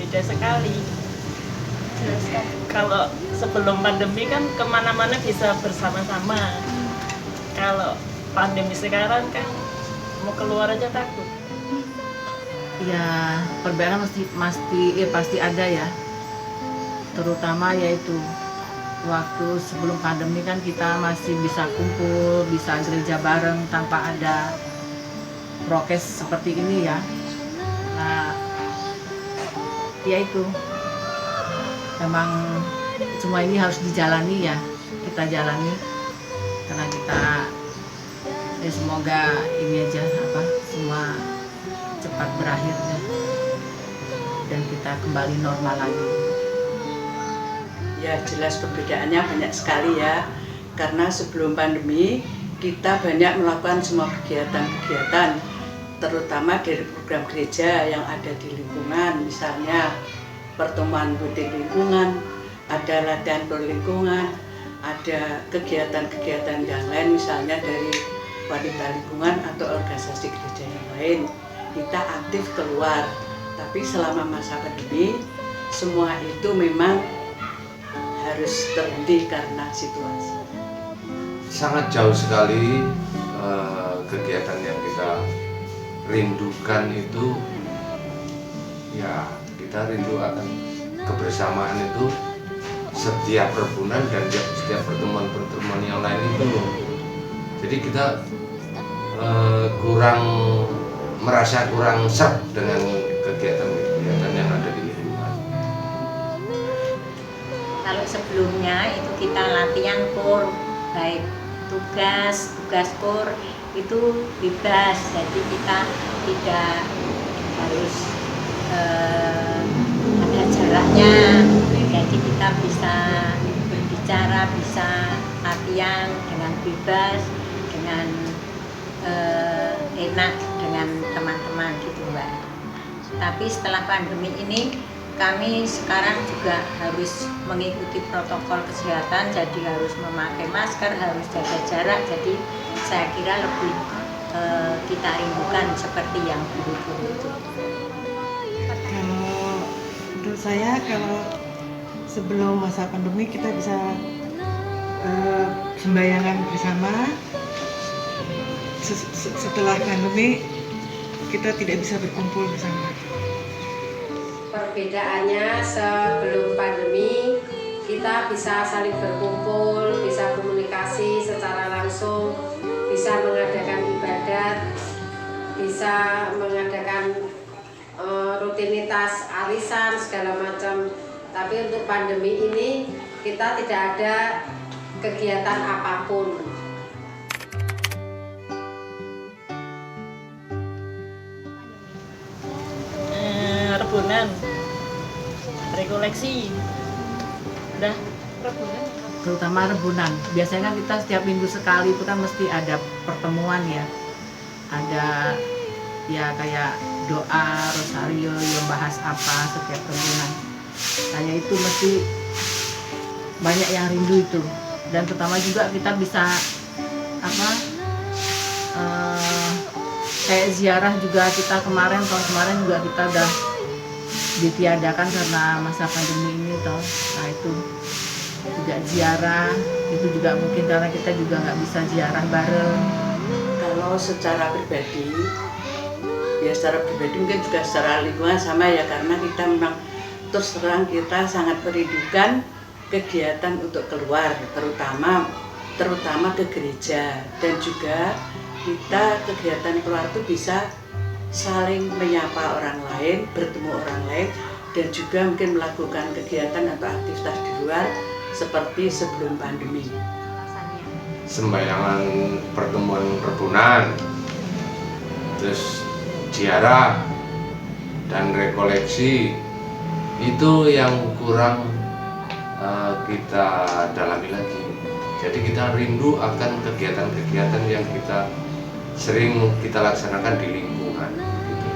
beda sekali. Kalau sebelum pandemi kan kemana-mana bisa bersama-sama. Kalau pandemi sekarang kan mau keluar aja takut. Ya, perbedaan pasti ada ya. Terutama yaitu waktu sebelum pandemi kan kita masih bisa kumpul, bisa gereja bareng tanpa ada prokes seperti ini ya. Nah, ya itu memang semua ini harus dijalani ya, kita jalani karena kita ya semoga ini aja semua cepat berakhir ya, dan kita kembali normal lagi. Ya jelas perbedaannya banyak sekali ya, karena sebelum pandemi kita banyak melakukan semua kegiatan-kegiatan, terutama dari program gereja yang ada di lingkungan, misalnya pertemuan rutin lingkungan, ada latihan perlingkungan, ada kegiatan-kegiatan yang lain misalnya dari wanita lingkungan atau organisasi gereja yang lain. Kita aktif keluar, tapi selama masa pandemi semua itu memang harus terhenti karena situasi. Sangat jauh sekali kegiatan yang kita rindukan itu, ya kita rindu akan kebersamaan itu setiap perbulan dan setiap pertemuan-pertemuan yang lain itu loh. Jadi kita merasa kurang serp dengan kegiatan-kegiatan yang ada di lingkungan. Kalau sebelumnya itu kita latihan kur, baik tugas kur itu bebas, jadi kita tidak harus ada jaraknya, jadi kita bisa berbicara, bisa latihan dengan bebas, dengan enak dengan teman-teman gitu Mbak. Tapi setelah pandemi ini kami sekarang juga harus mengikuti protokol kesehatan, jadi harus memakai masker, harus jaga jarak, jadi saya kira lebih kita rindukan seperti yang dulu-dulu itu. Kalau menurut saya, kalau sebelum masa pandemi kita bisa sembayangan bersama. Setelah pandemi kita tidak bisa berkumpul bersama. Perbedaannya sebelum pandemi kita bisa saling berkumpul, bisa komunikasi secara langsung, bisa mengadakan ibadat, bisa mengadakan rutinitas arisan segala macam. Tapi untuk pandemi ini kita tidak ada kegiatan apapun. Rebunan, rekoleksi, udah rebunan. Terutama rebunan. Biasanya kan kita setiap minggu sekali itu kan mesti ada pertemuan ya. Ada ya kayak doa, rosario, yang bahas apa setiap rebunan. Saya itu mesti banyak yang rindu itu. Dan terutama juga kita bisa kayak ziarah juga, kita tahun kemarin juga kita udah ditiadakan karena masa pandemi ini toh. Nah itu juga ziarah, itu juga mungkin karena kita juga nggak bisa ziarah bareng. Kalau secara pribadi, ya secara pribadi mungkin juga secara lingkungan sama ya, karena kita memang terus terang kita sangat merindukan kegiatan untuk keluar, terutama ke gereja, dan juga kita kegiatan keluar itu bisa saling menyapa orang lain, bertemu orang lain, dan juga mungkin melakukan kegiatan atau aktivitas di luar seperti sebelum pandemi. Sembayangan pertemuan rebunan, terus ziarah dan rekoleksi itu yang kurang kita dalami lagi. Jadi kita rindu akan kegiatan-kegiatan yang sering kita laksanakan di lingkungan. Gitu.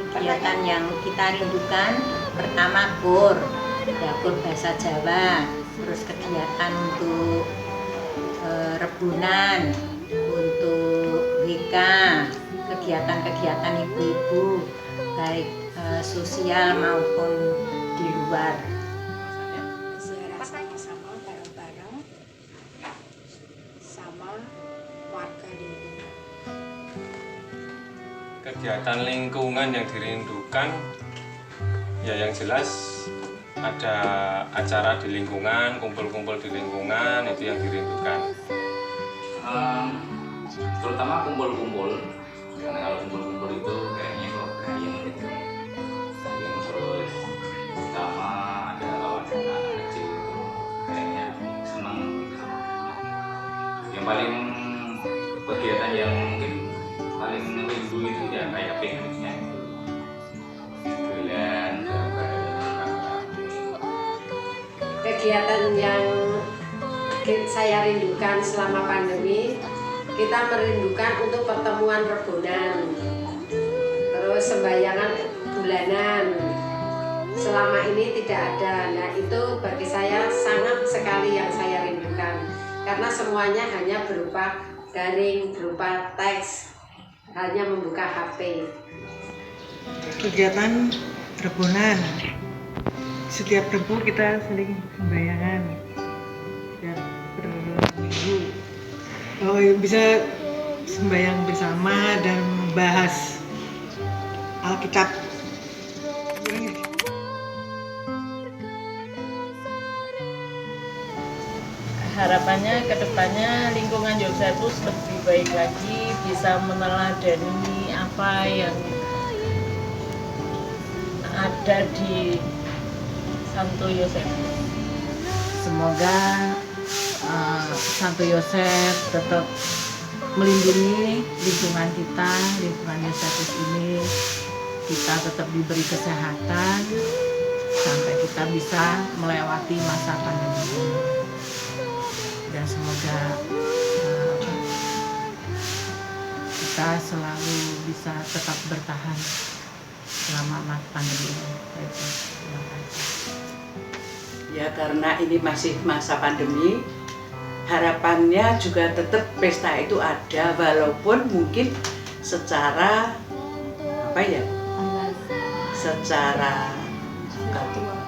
Kegiatan yang kita rindukan pertama kur bahasa Jawa, terus kegiatan untuk rebunan, untuk WK, kegiatan-kegiatan ibu-ibu, baik sosial maupun di luar. Ziarah sama-sama bareng-bareng sama warga lingkungan. Kegiatan lingkungan yang dirindukan ya yang jelas ada acara di lingkungan, kumpul-kumpul di lingkungan, itu yang dirindukan. Terutama kumpul-kumpul, karena kalau kumpul-kumpul itu kayaknya kok gayeng gitu, gayeng terus, terutama ada kalau ada anak kecil itu kayaknya senang gitu. Yang paling kegiatan yang mungkin paling rindu itu ya kayak pikniknya itu, bulan Kegiatan yang saya rindukan selama pandemi, kita merindukan untuk pertemuan rebonan, terus sembayangan bulanan. Selama ini tidak ada. Nah, itu bagi saya sangat sekali yang saya rindukan, karena semuanya hanya berupa daring, berupa teks, hanya membuka HP. Kegiatan rebonan. Setiap Rebo kita saling sembayangan dan berminggu. Oh, bisa sembahyang bersama dan membahas Alkitab. Harapannya kedepannya lingkungan Yosetus lebih baik lagi, bisa meneladani apa yang ada di Santo Yosef. Semoga Santo Yosef tetap melindungi lingkungan kita, lingkungan Yosetus ini. Kita tetap diberi kesehatan sampai kita bisa melewati masa pandemi ini. Dan semoga kita selalu bisa tetap bertahan selama pandemi ini. Terima kasih. Ya, karena ini masih masa pandemi, harapannya juga tetap pesta itu ada, walaupun mungkin secara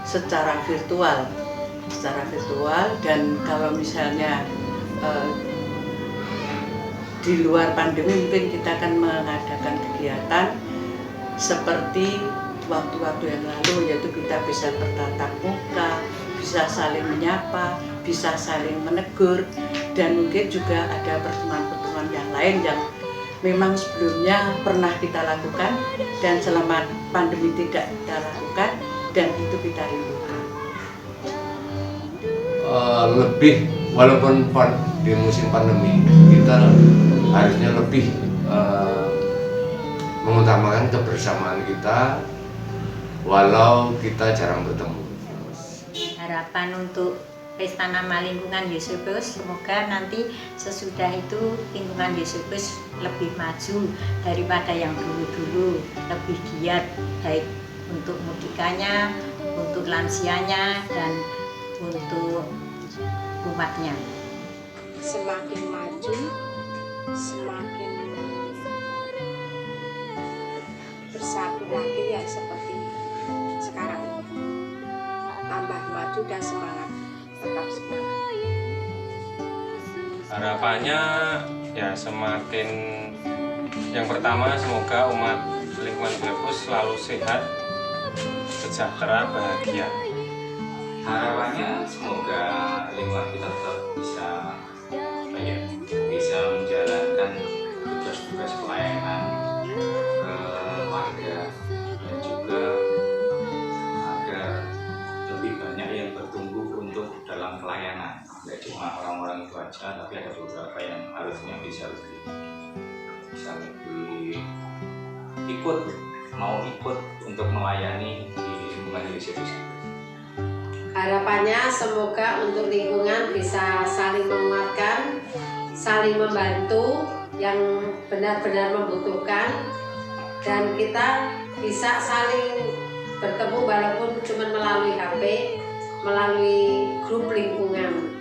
secara virtual, dan kalau misalnya di luar pandemi mungkin kita akan mengadakan kegiatan seperti waktu-waktu yang lalu, yaitu kita bisa bertatap muka, bisa saling menyapa, bisa saling menegur, dan mungkin juga ada pertemuan-pertemuan yang lain yang memang sebelumnya pernah kita lakukan dan selama pandemi tidak kita lakukan, dan itu kita rindukan. Lebih, walaupun di musim pandemi kita harusnya lebih mengutamakan kebersamaan kita walau kita jarang bertemu. Harapan untuk Pesta Nama Lingkungan Yosetus, semoga nanti sesudah itu lingkungan Yosetus lebih maju daripada yang dulu-dulu, lebih giat baik untuk mudikanya, untuk lansianya, dan untuk umatnya. Semakin maju, semakin bersatu lagi ya seperti sekarang ini. Tambah maju dan semangat, tetap semangat. Harapannya ya semakin, yang pertama semoga umat lingkungan Yosetus selalu sehat, sejahtera, bahagia. Harapannya semoga lingkungan kita tetap bisa menjalankan tugas-tugas pelayanan ke warga, dan juga agar lebih banyak yang bertumbuh untuk dalam pelayanan. Tidak cuma orang-orang itu aja, tapi ada beberapa yang harusnya bisa lebih ikut untuk melayani di lingkungan Yosetus. Harapannya semoga untuk lingkungan bisa saling menguatkan, saling membantu yang benar-benar membutuhkan, dan kita bisa saling bertemu walaupun cuma melalui HP, melalui grup lingkungan.